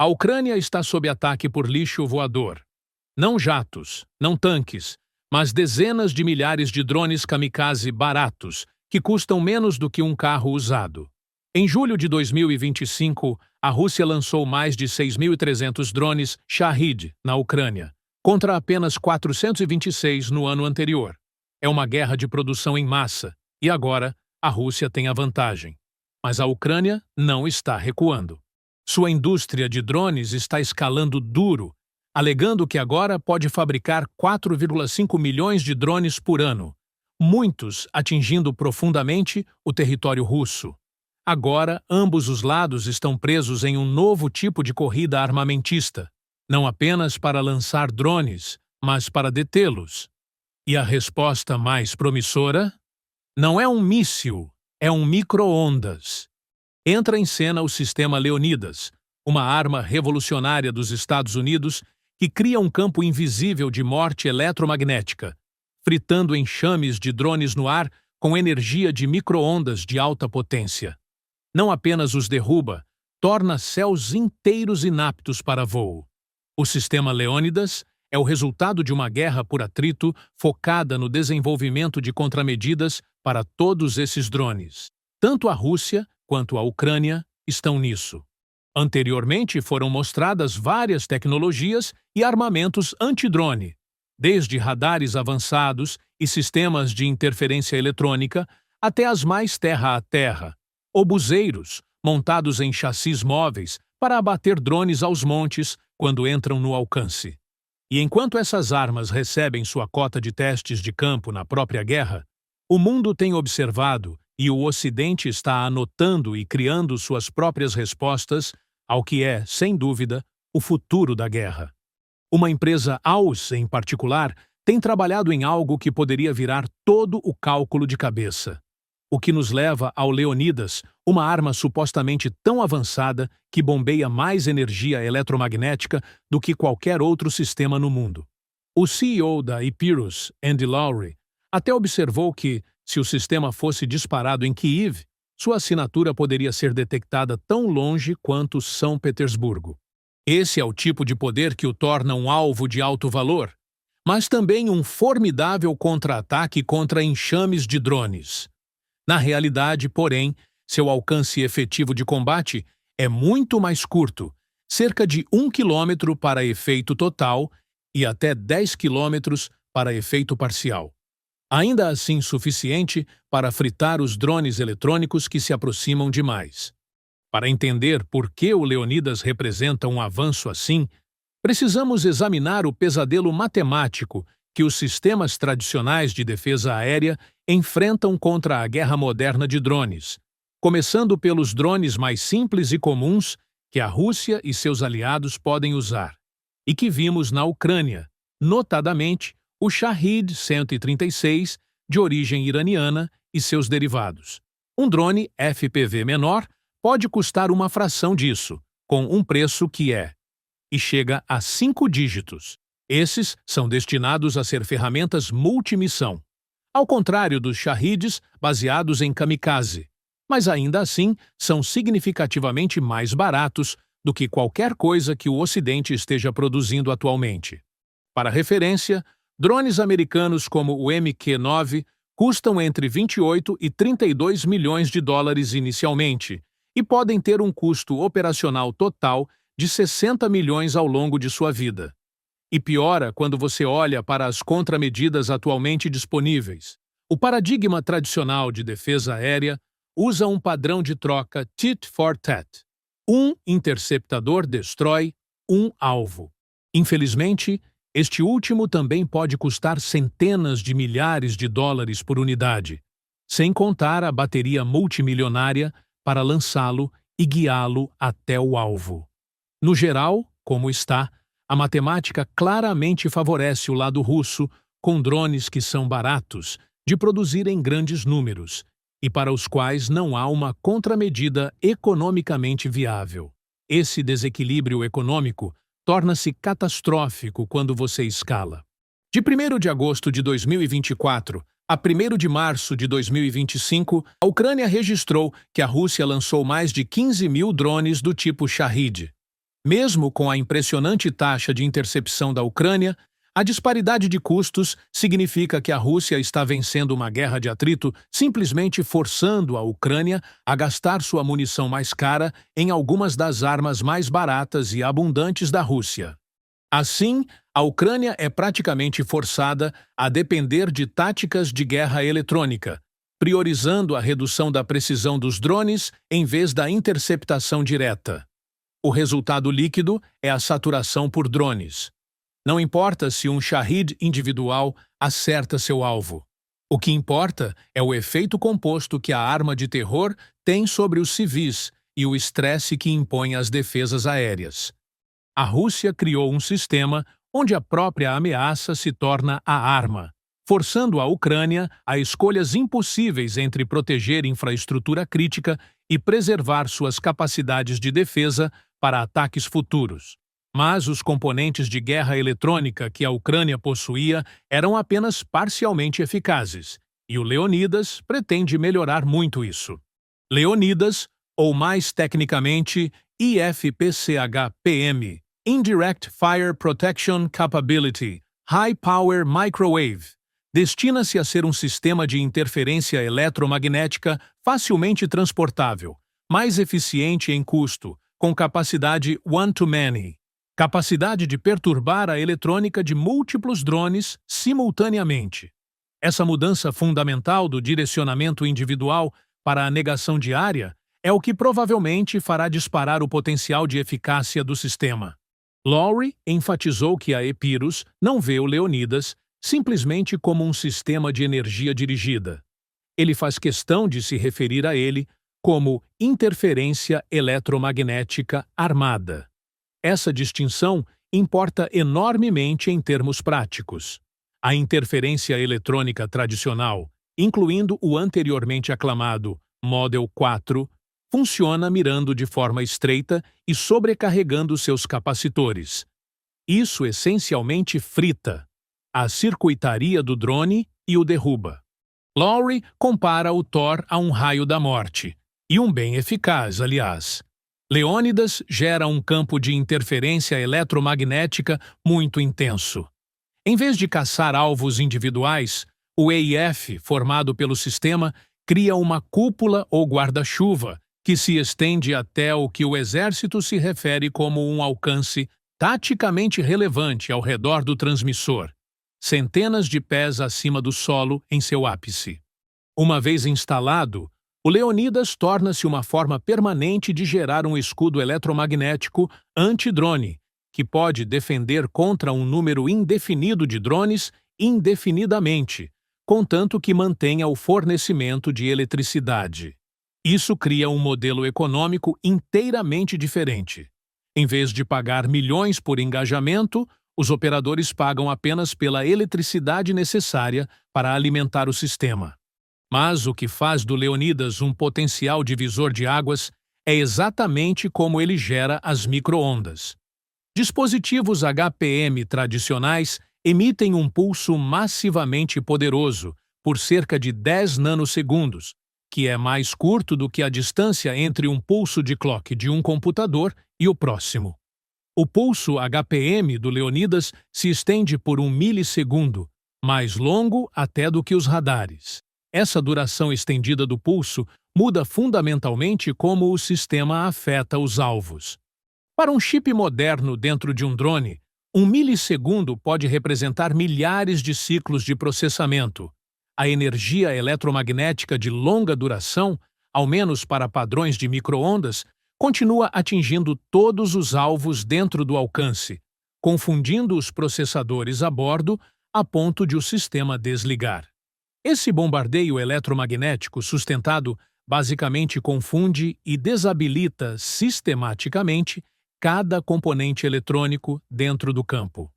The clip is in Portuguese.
A Ucrânia está sob ataque por lixo voador. Não jatos, não tanques, mas dezenas de milhares de drones kamikaze baratos, que custam menos do que um carro usado. Em julho de 2025, a Rússia lançou mais de 6.300 drones Shahed na Ucrânia, contra apenas 426 no ano anterior. É uma guerra de produção em massa, e agora a Rússia tem a vantagem. Mas a Ucrânia não está recuando. Sua indústria de drones está escalando duro, alegando que agora pode fabricar 4,5 milhões de drones por ano, muitos atingindo profundamente o território russo. Agora, ambos os lados estão presos em um novo tipo de corrida armamentista, não apenas para lançar drones, mas para detê-los. E a resposta mais promissora? Não é um míssil, é um micro-ondas. Entra em cena o sistema Leonidas, uma arma revolucionária dos Estados Unidos que cria um campo invisível de morte eletromagnética, fritando enxames de drones no ar com energia de micro-ondas de alta potência. Não apenas os derruba, torna céus inteiros inaptos para voo. O sistema Leônidas é o resultado de uma guerra por atrito focada no desenvolvimento de contramedidas para todos esses drones. Tanto a Rússia quanto a Ucrânia estão nisso. Anteriormente foram mostradas várias tecnologias e armamentos antidrone, desde radares avançados e sistemas de interferência eletrônica até as mais terra-a-terra, obuseiros montados em chassis móveis para abater drones aos montes quando entram no alcance. E enquanto essas armas recebem sua cota de testes de campo na própria guerra, o mundo tem observado e o Ocidente está anotando e criando suas próprias respostas ao que é, sem dúvida, o futuro da guerra. Uma empresa AUS, em particular, tem trabalhado em algo que poderia virar todo o cálculo de cabeça. O que nos leva ao Leonidas, uma arma supostamente tão avançada que bombeia mais energia eletromagnética do que qualquer outro sistema no mundo. O CEO da Epirus, Andy Lowry, até observou que, se o sistema fosse disparado em Kiev, sua assinatura poderia ser detectada tão longe quanto São Petersburgo. Esse é o tipo de poder que o torna um alvo de alto valor, mas também um formidável contra-ataque contra enxames de drones. Na realidade, porém, seu alcance efetivo de combate é muito mais curto, cerca de 1 quilômetro para efeito total e até 10 quilômetros para efeito parcial. Ainda assim suficiente para fritar os drones eletrônicos que se aproximam demais. Para entender por que o Leonidas representa um avanço assim, precisamos examinar o pesadelo matemático que os sistemas tradicionais de defesa aérea enfrentam contra a guerra moderna de drones, começando pelos drones mais simples e comuns que a Rússia e seus aliados podem usar, e que vimos na Ucrânia, notadamente o Shahed 136, de origem iraniana, e seus derivados. Um drone FPV menor pode custar uma fração disso, com um preço que e chega a 5 dígitos. Esses são destinados a ser ferramentas multimissão, ao contrário dos Shaheds baseados em kamikaze, mas ainda assim são significativamente mais baratos do que qualquer coisa que o Ocidente esteja produzindo atualmente. Para referência, drones americanos como o MQ-9 custam entre 28 e 32 milhões de dólares inicialmente e podem ter um custo operacional total de 60 milhões ao longo de sua vida. E piora quando você olha para as contramedidas atualmente disponíveis. O paradigma tradicional de defesa aérea usa um padrão de troca tit for tat. Um interceptador destrói um alvo. Infelizmente, este último também pode custar centenas de milhares de dólares por unidade, sem contar a bateria multimilionária para lançá-lo e guiá-lo até o alvo. No geral, como está, a matemática claramente favorece o lado russo com drones que são baratos, de produzir em grandes números, e para os quais não há uma contramedida economicamente viável. Esse desequilíbrio econômico torna-se catastrófico quando você escala. De 1º de agosto de 2024 a 1º de março de 2025, a Ucrânia registrou que a Rússia lançou mais de 15 mil drones do tipo Shahed. Mesmo com a impressionante taxa de intercepção da Ucrânia, a disparidade de custos significa que a Rússia está vencendo uma guerra de atrito simplesmente forçando a Ucrânia a gastar sua munição mais cara em algumas das armas mais baratas e abundantes da Rússia. Assim, a Ucrânia é praticamente forçada a depender de táticas de guerra eletrônica, priorizando a redução da precisão dos drones em vez da interceptação direta. O resultado líquido é a saturação por drones. Não importa se um Shahed individual acerta seu alvo. O que importa é o efeito composto que a arma de terror tem sobre os civis e o estresse que impõe às defesas aéreas. A Rússia criou um sistema onde a própria ameaça se torna a arma, forçando a Ucrânia a escolhas impossíveis entre proteger infraestrutura crítica e preservar suas capacidades de defesa para ataques futuros. Mas os componentes de guerra eletrônica que a Ucrânia possuía eram apenas parcialmente eficazes, e o Leonidas pretende melhorar muito isso. Leonidas, ou mais tecnicamente IFPCH-PM, Indirect Fire Protection Capability, High Power Microwave, destina-se a ser um sistema de interferência eletromagnética facilmente transportável, mais eficiente em custo, com capacidade one-to-many, capacidade de perturbar a eletrônica de múltiplos drones simultaneamente. Essa mudança fundamental do direcionamento individual para a negação diária é o que provavelmente fará disparar o potencial de eficácia do sistema. Lowry enfatizou que a Epirus não vê o Leonidas simplesmente como um sistema de energia dirigida. Ele faz questão de se referir a ele como interferência eletromagnética armada. Essa distinção importa enormemente em termos práticos. A interferência eletrônica tradicional, incluindo o anteriormente aclamado Model 4, funciona mirando de forma estreita e sobrecarregando seus capacitores. Isso essencialmente frita a circuitaria do drone e o derruba. Lowry compara o Thor a um raio da morte, e um bem eficaz, aliás. Leônidas gera um campo de interferência eletromagnética muito intenso. Em vez de caçar alvos individuais, o EIF, formado pelo sistema, cria uma cúpula ou guarda-chuva que se estende até o que o exército se refere como um alcance taticamente relevante ao redor do transmissor, centenas de pés acima do solo em seu ápice. Uma vez instalado, o Leonidas torna-se uma forma permanente de gerar um escudo eletromagnético anti-drone, que pode defender contra um número indefinido de drones indefinidamente, contanto que mantenha o fornecimento de eletricidade. Isso cria um modelo econômico inteiramente diferente. Em vez de pagar milhões por engajamento, os operadores pagam apenas pela eletricidade necessária para alimentar o sistema. Mas o que faz do Leonidas um potencial divisor de águas é exatamente como ele gera as micro-ondas. Dispositivos HPM tradicionais emitem um pulso massivamente poderoso por cerca de 10 nanosegundos, que é mais curto do que a distância entre um pulso de clock de um computador e o próximo. O pulso HPM do Leonidas se estende por 1 milissegundo, mais longo até do que os radares. Essa duração estendida do pulso muda fundamentalmente como o sistema afeta os alvos. Para um chip moderno dentro de um drone, 1 milissegundo pode representar milhares de ciclos de processamento. A energia eletromagnética de longa duração, ao menos para padrões de micro-ondas, continua atingindo todos os alvos dentro do alcance, confundindo os processadores a bordo a ponto de o sistema desligar. Esse bombardeio eletromagnético sustentado basicamente confunde e desabilita sistematicamente cada componente eletrônico dentro do campo.